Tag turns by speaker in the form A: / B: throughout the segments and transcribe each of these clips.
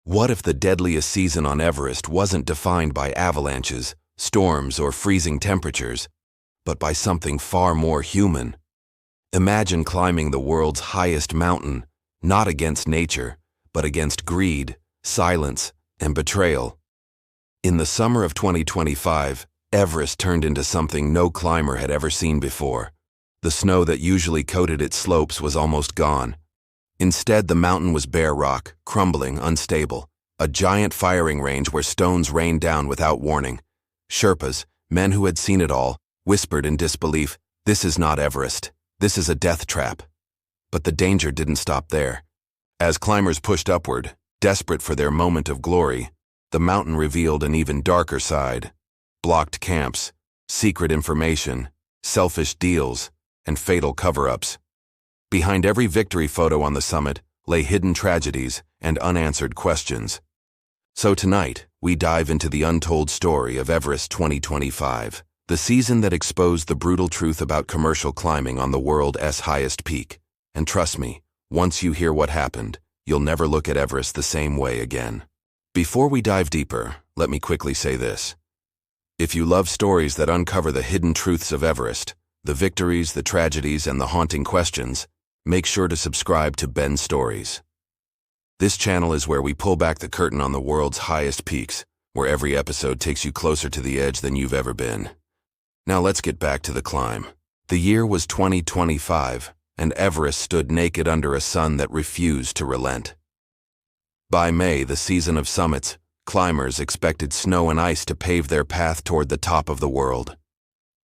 A: What if the deadliest season on Everest wasn't defined by avalanches, storms, or freezing temperatures, but by something far more human? Imagine climbing the world's highest mountain, not against nature, but against greed, silence, and betrayal. In the summer of 2025, Everest turned into something no climber had ever seen before. The snow that usually coated its slopes was almost gone. Instead, the mountain was bare rock, crumbling, unstable, a giant firing range where stones rained down without warning. Sherpas, men who had seen it all, whispered in disbelief, "This is not Everest. This is a death trap." But the danger didn't stop there. As climbers pushed upward, desperate for their moment of glory, the mountain revealed an even darker side. Blocked camps, secret information, selfish deals, and fatal cover-ups. Behind every victory photo on the summit lay hidden tragedies and unanswered questions. So tonight, we dive into the untold story of Everest 2025, the season that exposed the brutal truth about commercial climbing on the world's highest peak. And trust me, once you hear what happened, you'll never look at Everest the same way again. Before we dive deeper, let me quickly say this. If you love stories that uncover the hidden truths of Everest, the victories, the tragedies, and the haunting questions, make sure to subscribe to Ben's Stories. This channel is where we pull back the curtain on the world's highest peaks, where every episode takes you closer to the edge than you've ever been. Now let's get back to the climb. The year was 2025, and Everest stood naked under a sun that refused to relent. By May, the season of summits, climbers expected snow and ice to pave their path toward the top of the world.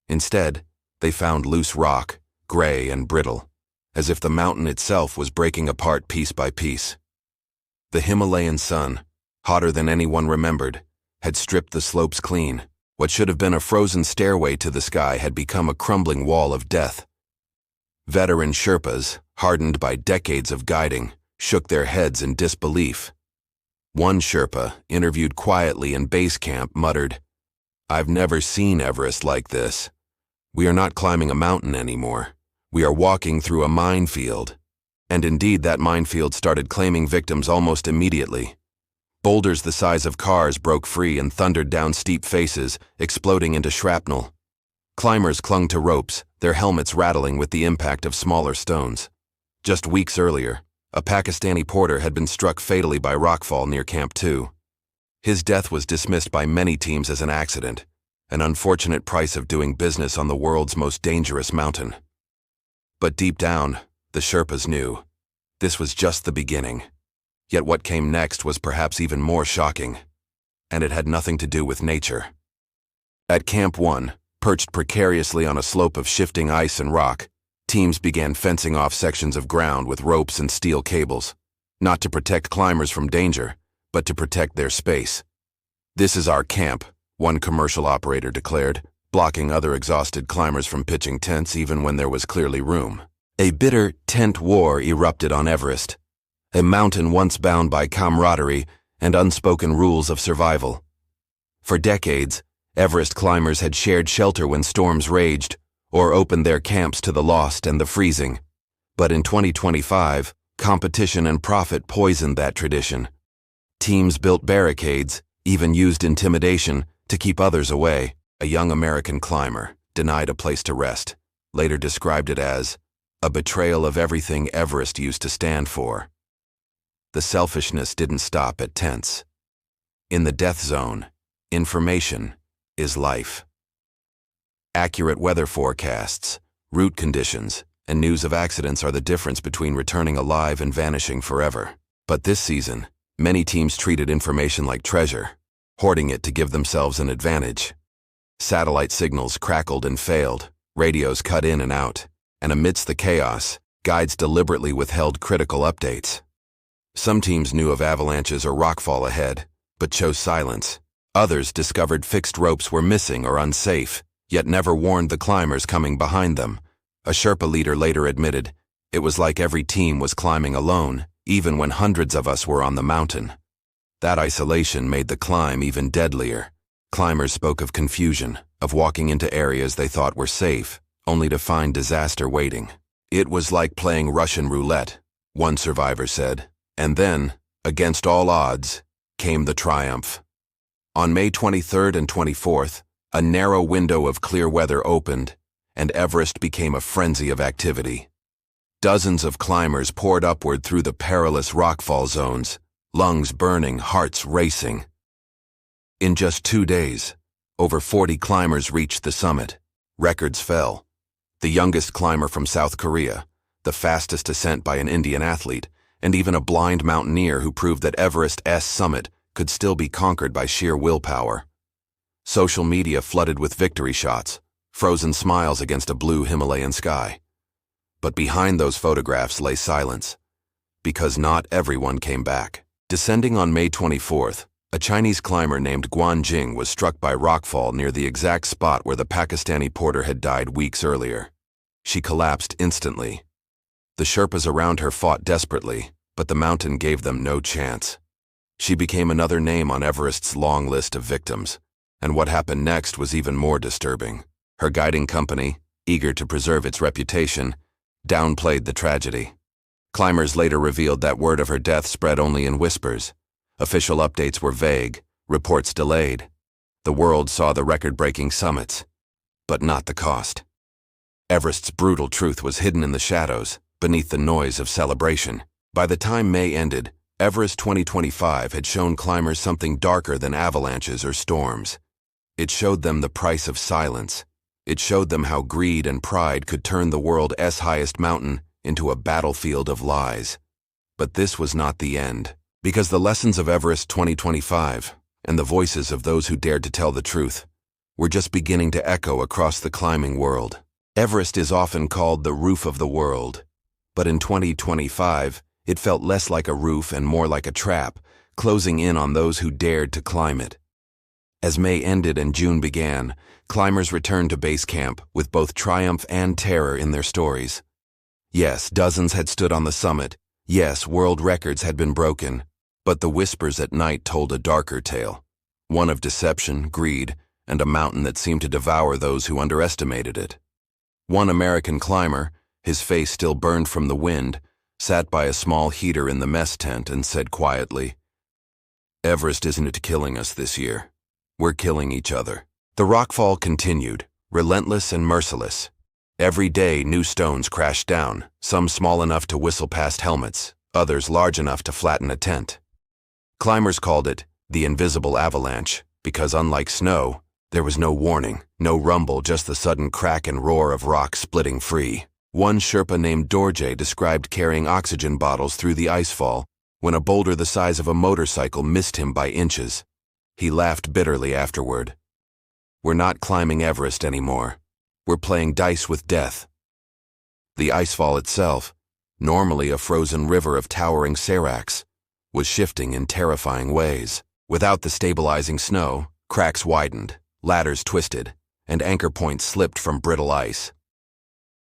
A: Instead, they found loose rock, gray and brittle, as if the mountain itself was breaking apart piece by piece. The Himalayan sun, hotter than anyone remembered, had stripped the slopes clean. What should have been a frozen stairway to the sky had become a crumbling wall of death. Veteran Sherpas, hardened by decades of guiding, shook their heads in disbelief. One Sherpa, interviewed quietly in base camp, muttered, "I've never seen Everest like this. We are not climbing a mountain anymore. We are walking through a minefield." And indeed, that minefield started claiming victims almost immediately. Boulders the size of cars broke free and thundered down steep faces, exploding into shrapnel. Climbers clung to ropes, their helmets rattling with the impact of smaller stones. Just weeks earlier, a Pakistani porter had been struck fatally by rockfall near Camp 2. His death was dismissed by many teams as an accident, an unfortunate price of doing business on the world's most dangerous mountain. But deep down, the Sherpas knew. This was just the beginning. Yet what came next was perhaps even more shocking, and it had nothing to do with nature. At Camp 1, perched precariously on a slope of shifting ice and rock, teams began fencing off sections of ground with ropes and steel cables, not to protect climbers from danger, but to protect their space. "This is our camp," one commercial operator declared, blocking other exhausted climbers from pitching tents even when there was clearly room. A bitter tent war erupted on Everest, a mountain once bound by camaraderie and unspoken rules of survival. For decades, Everest climbers had shared shelter when storms raged, or opened their camps to the lost and the freezing. But in 2025, competition and profit poisoned that tradition. Teams built barricades, even used intimidation, to keep others away. A young American climber, denied a place to rest, later described it as a betrayal of everything Everest used to stand for. The selfishness didn't stop at tents. In the death zone, information is life. Accurate weather forecasts, route conditions, and news of accidents are the difference between returning alive and vanishing forever. But this season, many teams treated information like treasure, hoarding it to give themselves an advantage. Satellite signals crackled and failed, radios cut in and out, and amidst the chaos, guides deliberately withheld critical updates. Some teams knew of avalanches or rockfall ahead, but chose silence. Others discovered fixed ropes were missing or unsafe, yet never warned the climbers coming behind them. A Sherpa leader later admitted, "It was like every team was climbing alone, even when hundreds of us were on the mountain." That isolation made the climb even deadlier. Climbers spoke of confusion, of walking into areas they thought were safe, only to find disaster waiting. "It was like playing Russian roulette," one survivor said. "And then, against all odds, came the triumph. On May 23rd and 24th, a narrow window of clear weather opened, and Everest became a frenzy of activity. Dozens of climbers poured upward through the perilous rockfall zones, lungs burning, hearts racing. In just 2 days, over 40 climbers reached the summit. Records fell. The youngest climber from South Korea, the fastest ascent by an Indian athlete, and even a blind mountaineer who proved that Everest's summit could still be conquered by sheer willpower. Social media flooded with victory shots, frozen smiles against a blue Himalayan sky. But behind those photographs lay silence, because not everyone came back. Descending on May 24th, a Chinese climber named Guan Jing was struck by rockfall near the exact spot where the Pakistani porter had died weeks earlier. She collapsed instantly. The Sherpas around her fought desperately, but the mountain gave them no chance. She became another name on Everest's long list of victims, and what happened next was even more disturbing. Her guiding company, eager to preserve its reputation, downplayed the tragedy. Climbers later revealed that word of her death spread only in whispers. Official updates were vague, reports delayed. The world saw the record-breaking summits, but not the cost. Everest's brutal truth was hidden in the shadows, beneath the noise of celebration. By the time May ended, Everest 2025 had shown climbers something darker than avalanches or storms. It showed them the price of silence. It showed them how greed and pride could turn the world's highest mountain into a battlefield of lies. But this was not the end, because the lessons of Everest 2025, and the voices of those who dared to tell the truth, were just beginning to echo across the climbing world. Everest is often called the roof of the world, but in 2025, it felt less like a roof and more like a trap, closing in on those who dared to climb it. As May ended and June began, climbers returned to base camp with both triumph and terror in their stories. Yes, dozens had stood on the summit. Yes, world records had been broken. But the whispers at night told a darker tale, one of deception, greed, and a mountain that seemed to devour those who underestimated it. One American climber, his face still burned from the wind, sat by a small heater in the mess tent and said quietly, "Everest isn't killing us this year. We're killing each other." The rockfall continued, relentless and merciless. Every day new stones crashed down, some small enough to whistle past helmets, others large enough to flatten a tent. Climbers called it the invisible avalanche, because unlike snow, there was no warning, no rumble, just the sudden crack and roar of rock splitting free. One Sherpa named Dorje described carrying oxygen bottles through the icefall when a boulder the size of a motorcycle missed him by inches. He laughed bitterly afterward. "We're not climbing Everest anymore. We're playing dice with death." The icefall itself, normally a frozen river of towering seracs, was shifting in terrifying ways. Without the stabilizing snow, cracks widened, ladders twisted, and anchor points slipped from brittle ice.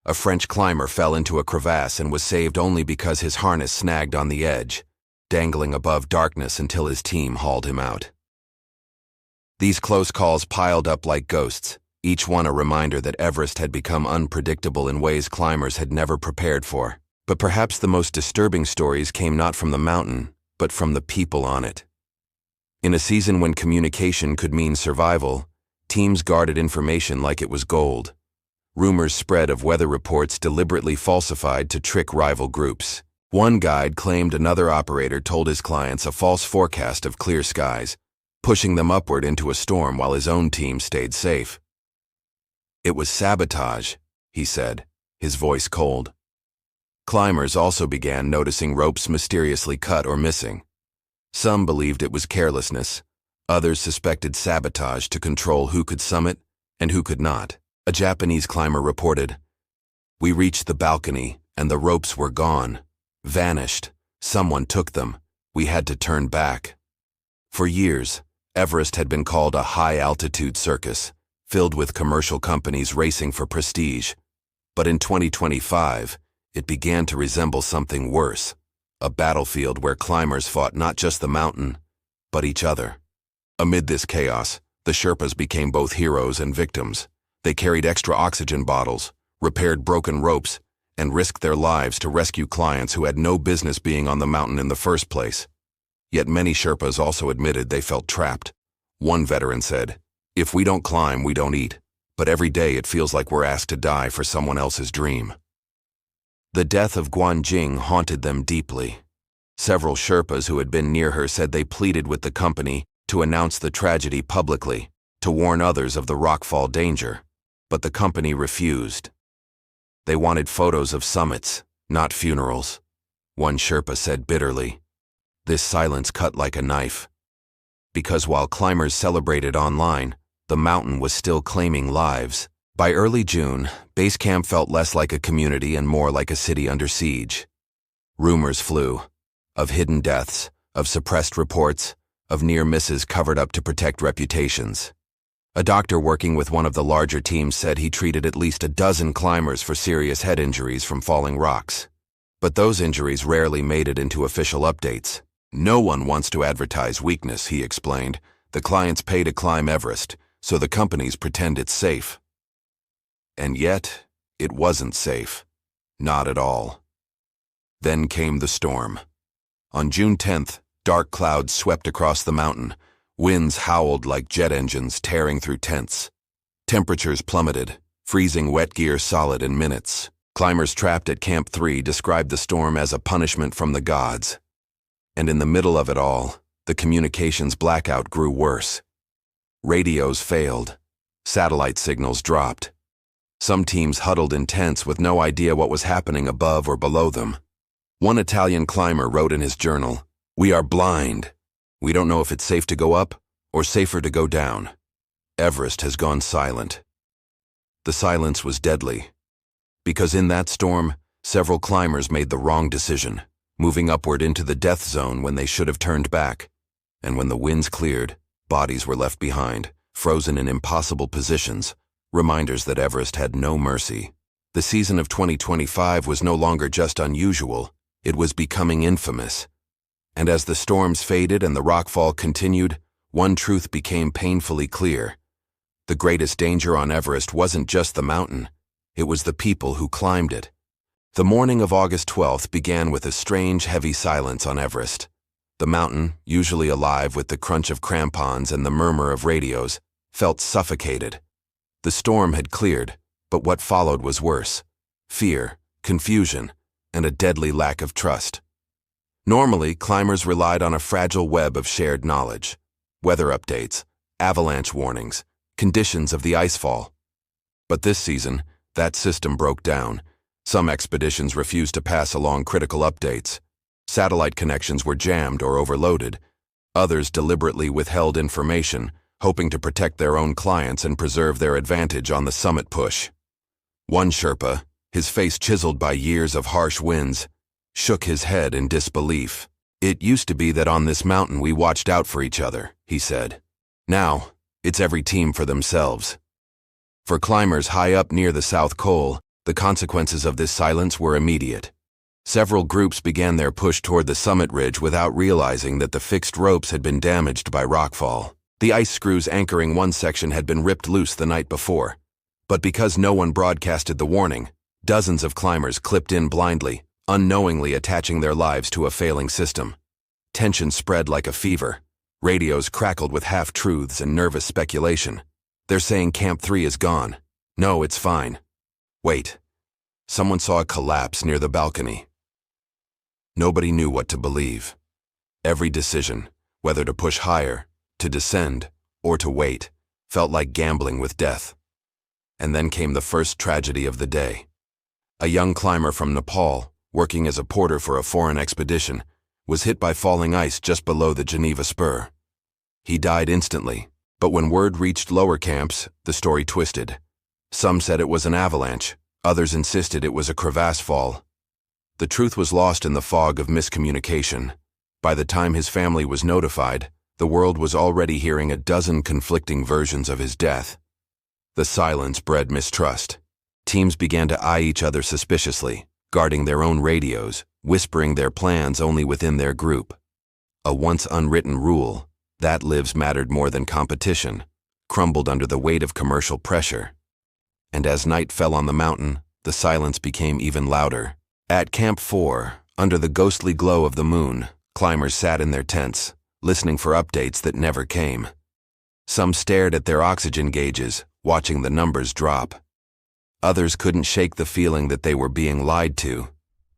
A: A French climber fell into a crevasse and was saved only because his harness snagged on the edge, dangling above darkness until his team hauled him out. These close calls piled up like ghosts, each one a reminder that Everest had become unpredictable in ways climbers had never prepared for. But perhaps the most disturbing stories came not from the mountain, but from the people on it. In a season when communication could mean survival, teams guarded information like it was gold. Rumors spread of weather reports deliberately falsified to trick rival groups. One guide claimed another operator told his clients a false forecast of clear skies, pushing them upward into a storm while his own team stayed safe. "It was sabotage," he said, his voice cold. Climbers also began noticing ropes mysteriously cut or missing. Some believed it was carelessness. Others suspected sabotage to control who could summit and who could not. A Japanese climber reported, "We reached the balcony and the ropes were gone, vanished. Someone took them. We had to turn back." For years, Everest had been called a high-altitude circus, filled with commercial companies racing for prestige. But in 2025, it began to resemble something worse, a battlefield where climbers fought not just the mountain, but each other. Amid this chaos, the Sherpas became both heroes and victims. They carried extra oxygen bottles, repaired broken ropes, and risked their lives to rescue clients who had no business being on the mountain in the first place. Yet many Sherpas also admitted they felt trapped. One veteran said, "If we don't climb, we don't eat, but every day it feels like we're asked to die for someone else's dream." The death of Guan Jing haunted them deeply. Several Sherpas who had been near her said they pleaded with the company to announce the tragedy publicly, to warn others of the rockfall danger, but the company refused. They wanted photos of summits, not funerals. One Sherpa said bitterly, "This silence cut like a knife." Because while climbers celebrated online, the mountain was still claiming lives. By early June, base camp felt less like a community and more like a city under siege. Rumors flew of hidden deaths, of suppressed reports, of near misses covered up to protect reputations. A doctor working with one of the larger teams said he treated at least a dozen climbers for serious head injuries from falling rocks. But those injuries rarely made it into official updates. "No one wants to advertise weakness," he explained. "The clients pay to climb Everest, so the companies pretend it's safe." And yet, it wasn't safe. Not at all. Then came the storm. On June 10th, dark clouds swept across the mountain. Winds howled like jet engines tearing through tents. Temperatures plummeted, freezing wet gear solid in minutes. Climbers trapped at Camp 3 described the storm as a punishment from the gods. And in the middle of it all, the communications blackout grew worse. Radios failed. Satellite signals dropped. Some teams huddled in tents with no idea what was happening above or below them. One Italian climber wrote in his journal, "We are blind. We don't know if it's safe to go up or safer to go down. Everest has gone silent." The silence was deadly, because in that storm, several climbers made the wrong decision, moving upward into the death zone when they should have turned back. And when the winds cleared, bodies were left behind, frozen in impossible positions, reminders that Everest had no mercy. The season of 2025 was no longer just unusual, it was becoming infamous. And as the storms faded and the rockfall continued, one truth became painfully clear. The greatest danger on Everest wasn't just the mountain, it was the people who climbed it. The morning of August 12th began with a strange, heavy silence on Everest. The mountain, usually alive with the crunch of crampons and the murmur of radios, felt suffocated. The storm had cleared, but what followed was worse. Fear, confusion, and a deadly lack of trust. Normally, climbers relied on a fragile web of shared knowledge. Weather updates, avalanche warnings, conditions of the icefall. But this season, that system broke down. Some expeditions refused to pass along critical updates. Satellite connections were jammed or overloaded. Others deliberately withheld information, hoping to protect their own clients and preserve their advantage on the summit push. One Sherpa, his face chiseled by years of harsh winds, shook his head in disbelief. "It used to be that on this mountain we watched out for each other," he said. "Now, it's every team for themselves." For climbers high up near the South Col, the consequences of this silence were immediate. Several groups began their push toward the summit ridge without realizing that the fixed ropes had been damaged by rockfall. The ice screws anchoring one section had been ripped loose the night before. But because no one broadcasted the warning, dozens of climbers clipped in blindly, unknowingly attaching their lives to a failing system. Tension spread like a fever. Radios crackled with half-truths and nervous speculation. "They're saying Camp 3 is gone. No, it's fine. Wait." Someone saw a collapse near the balcony. Nobody knew what to believe. Every decision, whether to push higher, to descend, or to wait, felt like gambling with death. And then came the first tragedy of the day. A young climber from Nepal, working as a porter for a foreign expedition, was hit by falling ice just below the Geneva Spur. He died instantly, but when word reached lower camps, the story twisted. Some said it was an avalanche, others insisted it was a crevasse fall. The truth was lost in the fog of miscommunication. By the time his family was notified, the world was already hearing a dozen conflicting versions of his death. The silence bred mistrust. Teams began to eye each other suspiciously, guarding their own radios, whispering their plans only within their group. A once unwritten rule, that lives mattered more than competition, crumbled under the weight of commercial pressure. And as night fell on the mountain, the silence became even louder. At Camp 4, under the ghostly glow of the moon, Climbers sat in their tents, listening for updates that never came. Some stared at their oxygen gauges, watching the numbers drop. Others couldn't shake the feeling that they were being lied to,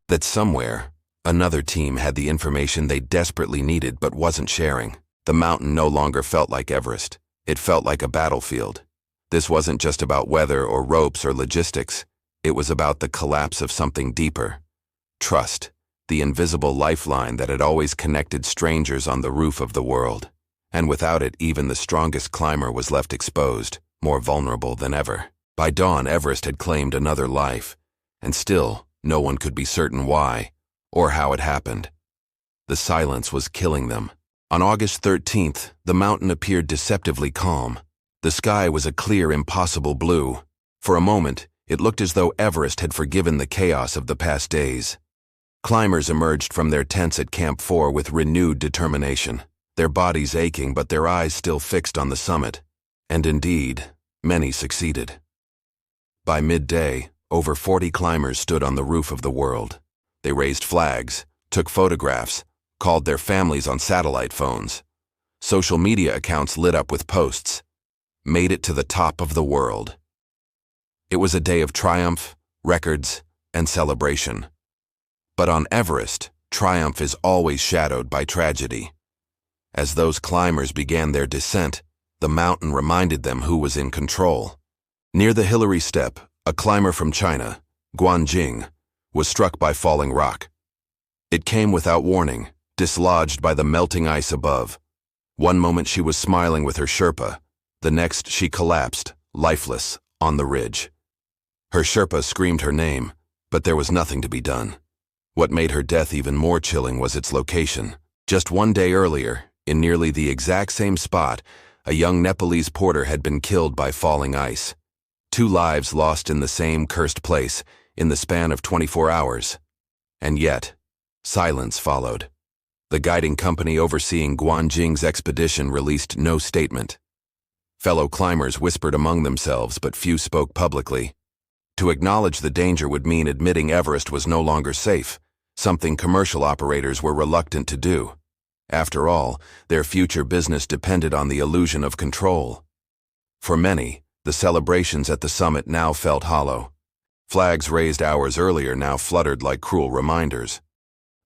A: that somewhere, another team had the information they desperately needed but wasn't sharing. The mountain no longer felt like Everest. It felt like a battlefield. This wasn't just about weather or ropes or logistics. It was about the collapse of something deeper. Trust, the invisible lifeline that had always connected strangers on the roof of the world. And without it, even the strongest climber was left exposed, more vulnerable than ever. By dawn, Everest had claimed another life, and still, no one could be certain why, or how it happened. The silence was killing them. On August 13th, the mountain appeared deceptively calm. The sky was a clear, impossible blue. For a moment, it looked as though Everest had forgiven the chaos of the past days. Climbers emerged from their tents at Camp 4 with renewed determination, their bodies aching but their eyes still fixed on the summit. And indeed, many succeeded. By midday, over 40 climbers stood on the roof of the world. They raised flags, took photographs, called their families on satellite phones. Social media accounts lit up with posts. Made it to the top of the world. It was a day of triumph, records, and celebration. But on Everest, triumph is always shadowed by tragedy. As those climbers began their descent, the mountain reminded them who was in control. Near the Hillary Step, a climber from China, Guanjing, was struck by falling rock. It came without warning, dislodged by the melting ice above. One moment she was smiling with her Sherpa, the next she collapsed, lifeless, on the ridge. Her Sherpa screamed her name, but there was nothing to be done. What made her death even more chilling was its location. Just one day earlier, in nearly the exact same spot, a young Nepalese porter had been killed by falling ice. 2 lives lost in the same cursed place, in the span of 24 hours. And yet, silence followed. The guiding company overseeing Guanjing's expedition released no statement. Fellow climbers whispered among themselves, but few spoke publicly. To acknowledge the danger would mean admitting Everest was no longer safe, something commercial operators were reluctant to do. After all, their future business depended on the illusion of control. For many, the celebrations at the summit now felt hollow. Flags raised hours earlier now fluttered like cruel reminders.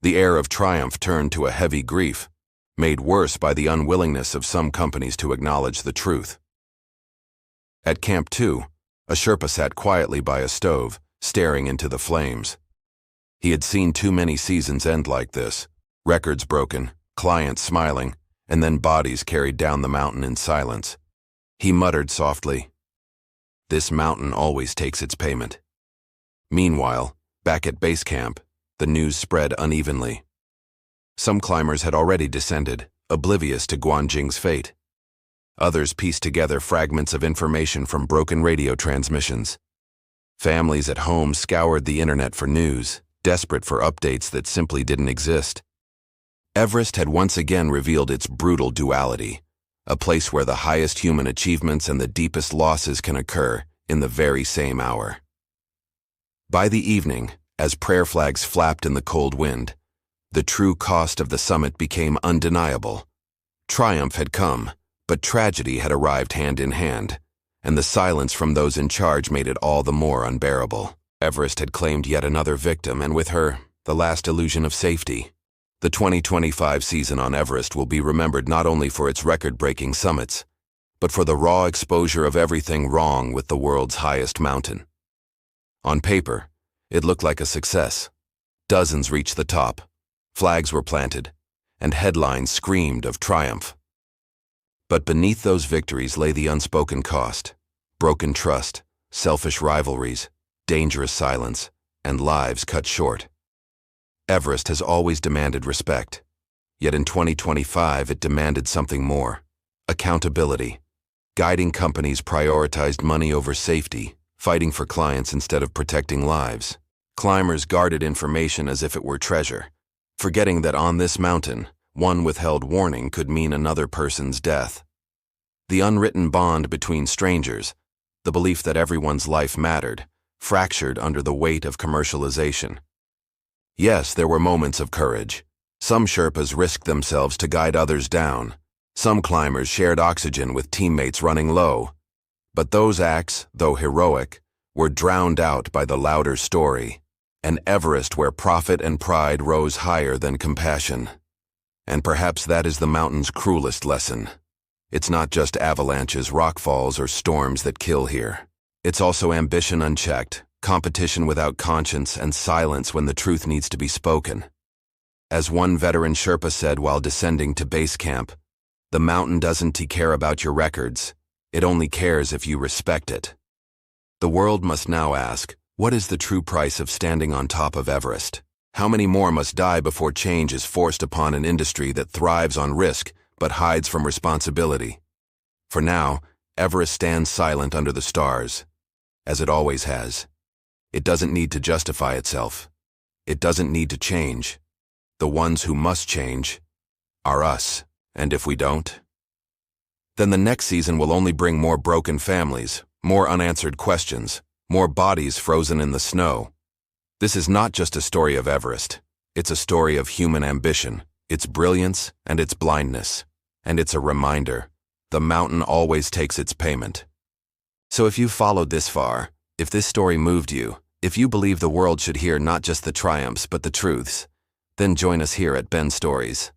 A: The air of triumph turned to a heavy grief, made worse by the unwillingness of some companies to acknowledge the truth. At Camp 2, a Sherpa sat quietly by a stove, staring into the flames. He had seen too many seasons end like this, records broken, clients smiling, and then bodies carried down the mountain in silence. He muttered softly, "This mountain always takes its payment." Meanwhile, back at base camp, the news spread unevenly. Some climbers had already descended, oblivious to Guanjing's fate. Others pieced together fragments of information from broken radio transmissions. Families at home scoured the internet for news, desperate for updates that simply didn't exist. Everest had once again revealed its brutal duality, a place where the highest human achievements and the deepest losses can occur in the very same hour. By the evening, as prayer flags flapped in the cold wind, the true cost of the summit became undeniable. Triumph had come, but tragedy had arrived hand in hand, and the silence from those in charge made it all the more unbearable. Everest had claimed yet another victim, and with her, the last illusion of safety. The 2025 season on Everest will be remembered not only for its record-breaking summits, but for the raw exposure of everything wrong with the world's highest mountain. On paper, it looked like a success. Dozens reached the top, flags were planted, and headlines screamed of triumph. But beneath those victories lay the unspoken cost: broken trust, selfish rivalries, dangerous silence, and lives cut short. Everest has always demanded respect, yet in 2025 it demanded something more: accountability. Guiding companies prioritized money over safety, fighting for clients instead of protecting lives. Climbers guarded information as if it were treasure, forgetting that on this mountain, one withheld warning could mean another person's death. The unwritten bond between strangers, the belief that everyone's life mattered, fractured under the weight of commercialization. Yes, there were moments of courage. Some Sherpas risked themselves to guide others down. Some climbers shared oxygen with teammates running low. But those acts, though heroic, were drowned out by the louder story. An Everest where profit and pride rose higher than compassion. And perhaps that is the mountain's cruelest lesson. It's not just avalanches, rockfalls, or storms that kill here. It's also ambition unchecked, competition without conscience, and silence when the truth needs to be spoken. As one veteran Sherpa said while descending to base camp, "The mountain doesn't care about your records. It only cares if you respect it." The world must now ask, what is the true price of standing on top of Everest? How many more must die before change is forced upon an industry that thrives on risk but hides from responsibility? For now, Everest stands silent under the stars, as it always has. It doesn't need to justify itself. It doesn't need to change. The ones who must change are us, and if we don't, then the next season will only bring more broken families, more unanswered questions, more bodies frozen in the snow. This is not just a story of Everest. It's a story of human ambition, its brilliance, and its blindness. And it's a reminder, the mountain always takes its payment. So if you've followed this far, if this story moved you, if you believe the world should hear not just the triumphs but the truths, then join us here at Ben Stories.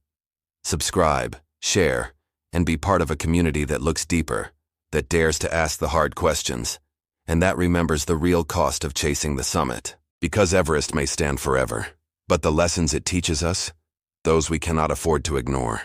A: Subscribe, share, and be part of a community that looks deeper, that dares to ask the hard questions, and that remembers the real cost of chasing the summit. Because Everest may stand forever, but the lessons it teaches us, those we cannot afford to ignore.